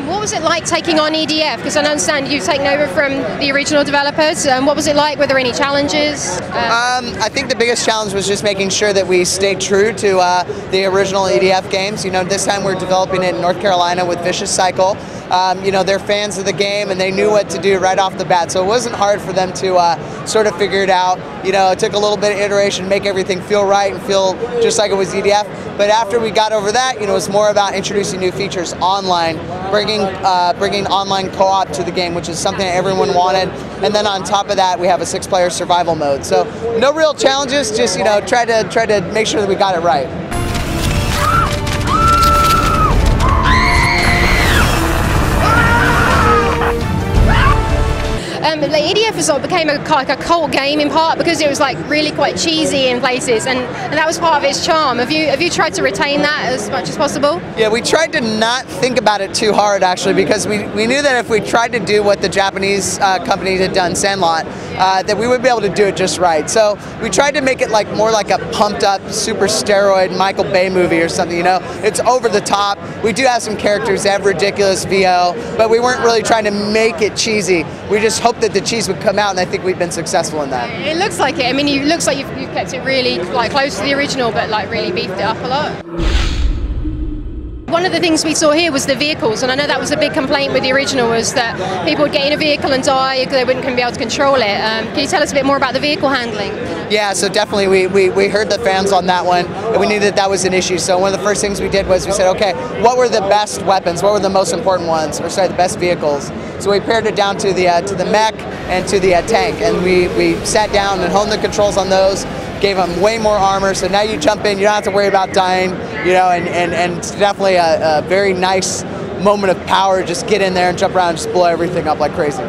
What was it like taking on EDF? Because I understand you've taken over from the original developers. What was it like? Were there any challenges? I think the biggest challenge was just making sure that we stayed true to the original EDF games. You know, this time we're developing it in North Carolina with Vicious Cycle. You know, they're fans of the game and they knew what to do right off the bat. So it wasn't hard for them to sort of figure it out. You know, it took a little bit of iteration to make everything feel right and feel just like it was EDF. But after we got over that, you know, it's more about introducing new features online, bringing online co-op to the game, which is something that everyone wanted. And then on top of that, we have a 6-player survival mode. So no real challenges, just, you know, try to make sure that we got it right. The EDF sort of became like a cult game in part because it was like really quite cheesy in places, and that was part of its charm. Have you tried to retain that as much as possible? Yeah, we tried to not think about it too hard actually, because we knew that if we tried to do what the Japanese companies had done, SANDLOT, that we would be able to do it just right. So we tried to make it like more like a pumped up super steroid Michael Bay movie or something, you know. It's over the top. We do have some characters that have ridiculous VO, but we weren't really trying to make it cheesy. We just hoped that the cheese would come out, and I think we've been successful in that. It looks like it. I mean, it looks like you've kept it really like close to the original, but like really beefed it up a lot. One of the things we saw here was the vehicles, and I know that was a big complaint with the original, was that people would get in a vehicle and die because they wouldn't be able to control it. Can you tell us a bit more about the vehicle handling? Yeah, so definitely we heard the fans on that one, and we knew that that was an issue. So one of the first things we did was we said, okay, what were the best weapons? What were the most important ones? Or sorry, the best vehicles? So we pared it down to the mech and to the tank, and we sat down and honed the controls on those. Gave them way more armor, so now you jump in, you don't have to worry about dying, you know, and it's definitely a very nice moment of power. Just get in there and jump around and just blow everything up like crazy.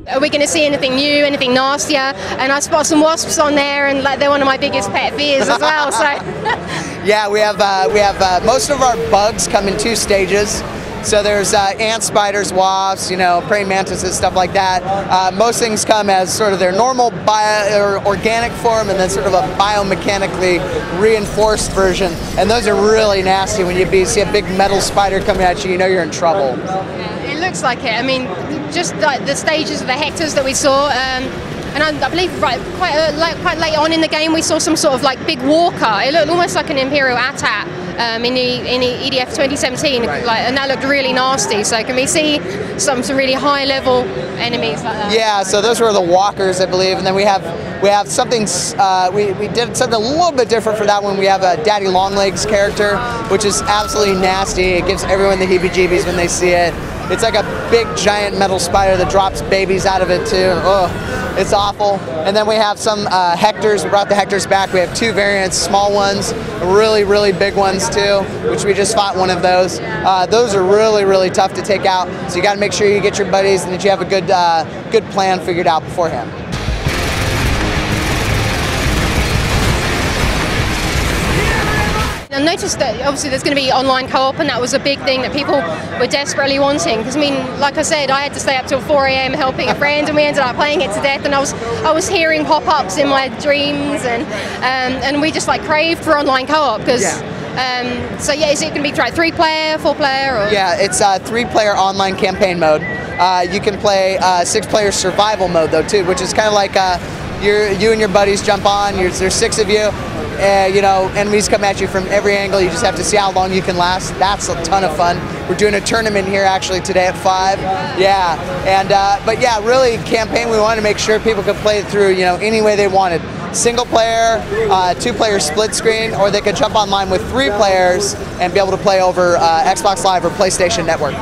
Are we going to see anything new, anything nastier? And I spot some wasps on there, and like they're one of my biggest pet fears as well. So yeah, we have most of our bugs come in 2 stages. So there's ants, spiders, wasps, you know, praying mantises, stuff like that. Most things come as sort of their normal or organic form, and then sort of a biomechanically reinforced version. And those are really nasty. When you see a big metal spider coming at you, you know you're in trouble. It looks like it. I mean, just like the stages of the hectors that we saw. And I believe quite late on in the game we saw some sort of like big walker. It looked almost like an Imperial AT-AT in the EDF 2017, right. And that looked really nasty. So can we see some really high level enemies like that? Yeah, so those were the walkers, I believe, and then we have something. We did something a little bit different for that one. We have a Daddy Longlegs character, which is absolutely nasty. It gives everyone the heebie-jeebies when they see it. It's like a big giant metal spider that drops babies out of it too. Oh, it's awful. And then we have some Hectors. We brought the Hectors back. We have 2 variants, small ones, really, really big ones too, which we just fought one of those. Those are really, really tough to take out. So you got to make sure you get your buddies and that you have a good plan figured out beforehand. I noticed that obviously there's going to be online co-op, and that was a big thing that people were desperately wanting. Because I mean, like I said, I had to stay up till 4 AM helping a friend, and we ended up playing it to death. And I was hearing pop-ups in my dreams, and we just like craved for online co-op because. Yeah. So yeah, is it going to be 3-player, 4-player? Or? Yeah, it's a 3-player online campaign mode. You can play 6-player survival mode though too, which is kind of like you and your buddies jump on. There's 6 of you. You know, enemies come at you from every angle. You just have to see how long you can last. That's a ton of fun. We're doing a tournament here actually today at 5. Yeah, and but yeah, really campaign. We wanted to make sure people could play it through, you know, any way they wanted. Single player, 2-player split screen, or they could jump online with 3 players and be able to play over Xbox Live or PlayStation Network.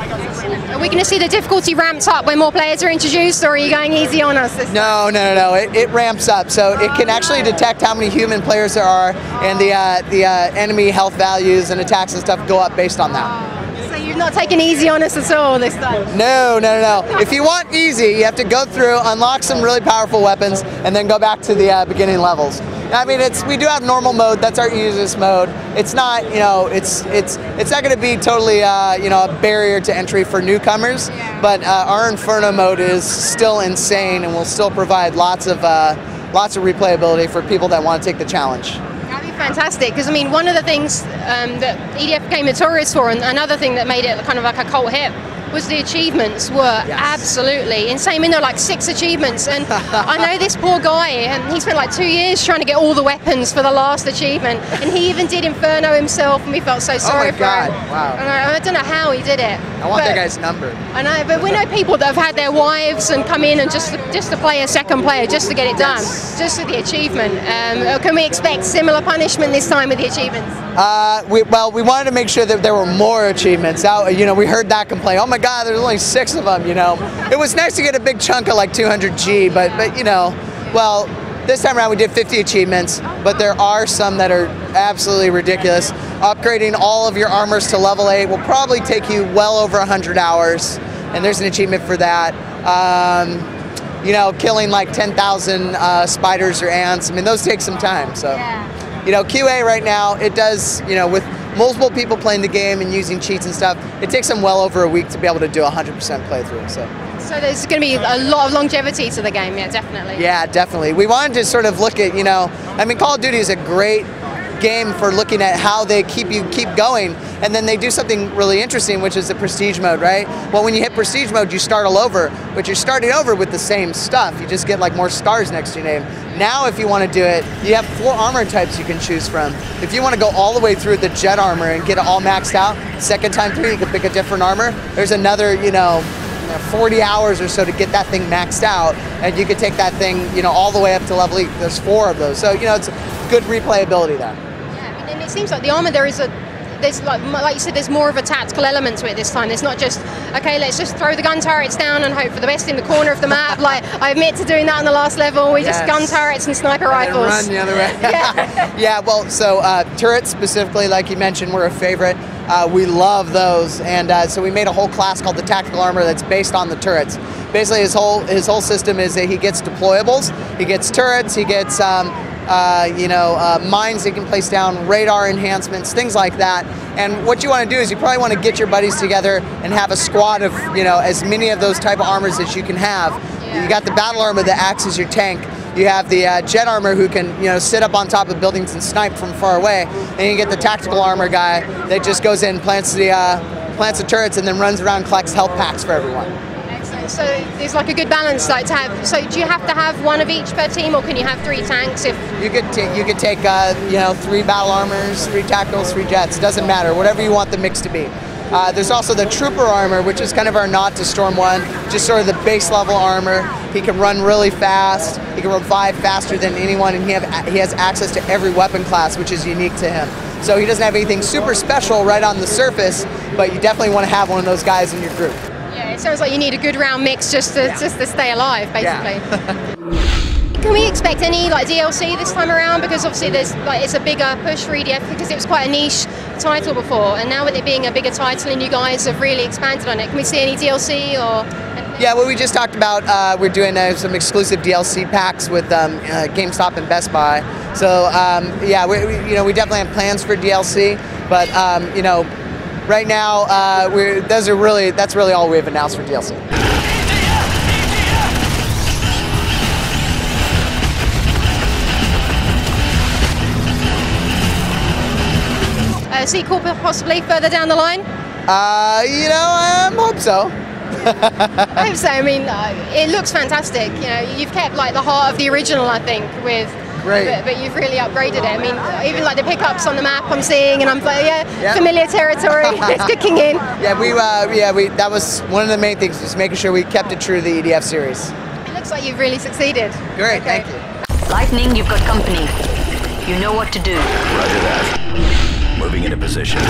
Are we going to see the difficulty ramped up when more players are introduced, or are you going easy on us this time? No. It ramps up, so it can actually detect how many human players there are, and the enemy health values and attacks and stuff go up based on that. So you've not taken easy on us at all this time? No. If you want easy, you have to go through, unlock some really powerful weapons, and then go back to the beginning levels. I mean, we do have normal mode. That's our easiest mode. It's not, you know, it's not going to be totally, you know, a barrier to entry for newcomers. But our Inferno mode is still insane, and will still provide lots of replayability for people that want to take the challenge. That'd be fantastic, because I mean, one of the things that EDF became notorious for, and another thing that made it kind of like a cult hit, was the achievements were absolutely insane. I mean, there were like 6 achievements, and I know this poor guy, and he spent like 2 years trying to get all the weapons for the last achievement, and he even did Inferno himself, and we felt so sorry for him. Wow. And I don't know how he did it. I want that guy's number. I know, but we know people that have had their wives and come in and just to play a second player, just to get it done, just for the achievement. Can we expect similar punishment this time with the achievements? Well, we wanted to make sure that there were more achievements. You know, we heard that complaint. Oh my God, there's only 6 of them. You know, it was nice to get a big chunk of like 200G, but you know, well, this time around we did 50 achievements, but there are some that are absolutely ridiculous. Upgrading all of your armors to level 8 will probably take you well over 100 hours, and there's an achievement for that. You know, killing like 10,000 spiders or ants. I mean, those take some time. So, you know, QA right now, it does, you know, with multiple people playing the game and using cheats and stuff, it takes them well over a week to be able to do 100% playthrough. So there's going to be a lot of longevity to the game, yeah, definitely. Yeah, definitely. We wanted to sort of look at, you know, I mean, Call of Duty is a great game for looking at how they keep going, and then they do something really interesting, which is the prestige mode, right? Well, when you hit prestige mode, you start all over, but you're starting over with the same stuff. You just get like more stars next to your name. Now, if you want to do it, you have 4 armor types you can choose from. If you want to go all the way through the jet armor and get it all maxed out, second time through, you can pick a different armor. There's another, you know, 40 hours or so to get that thing maxed out, and you could take that thing, you know, all the way up to level 8. There's 4 of those, so you know, it's good replayability there. Yeah, and it seems like the armor there's like you said, there's more of a tactical element to it this time. It's not just, okay, let's just throw the gun turrets down and hope for the best in the corner of the map. Like, I admit to doing that on the last level. We just gun turrets and sniper rifles. And run the other way. Yeah, well, so turrets specifically, like you mentioned, were a favorite. We love those, and so we made a whole class called the tactical armor that's based on the turrets. Basically, his whole system is that he gets deployables, he gets turrets, he gets you know, mines that can place down, radar enhancements, things like that. And what you want to do is you probably want to get your buddies together and have a squad of, you know, as many of those type of armors as you can have. You got the battle armor that acts as your tank. You have the jet armor who can, you know, sit up on top of buildings and snipe from far away. And you get the tactical armor guy that just goes in, plants the turrets, and then runs around, collects health packs for everyone. So there's like a good balance, like to have. So do you have to have 1 of each per team, or can you have 3 tanks? If you could take you know, 3 battle armors, 3 tacticals, 3 jets. Doesn't matter. Whatever you want the mix to be. There's also the trooper armor, which is kind of our nod to Storm 1, just sort of the base level armor. He can run really fast. He can revive faster than anyone, and he has access to every weapon class, which is unique to him. So he doesn't have anything super special right on the surface, but you definitely want to have one of those guys in your group. Yeah, it sounds like you need a good round mix just to stay alive, basically. Can we expect any like DLC this time around? Because obviously there's like, it's a bigger push for EDF because it was quite a niche title before, and now with it being a bigger title and you guys have really expanded on it, can we see any DLC or anything? Yeah, well, we just talked about we're doing some exclusive DLC packs with GameStop and Best Buy. So yeah, you know, we definitely have plans for DLC, but you know, right now that's really all we've announced for DLC. A sequel possibly further down the line? You know, I hope so. I hope so. I mean, it looks fantastic. You know, you've kept like the heart of the original, I think, with. Great. But you've really upgraded it. I mean, even like the pickups on the map I'm seeing, and I'm like, yeah, familiar territory. It's kicking in. Yeah, that was one of the main things, just making sure we kept it true to the EDF series. It looks like you've really succeeded. Great, thank you. Lightning, you've got company. You know what to do. Roger that. Moving into position.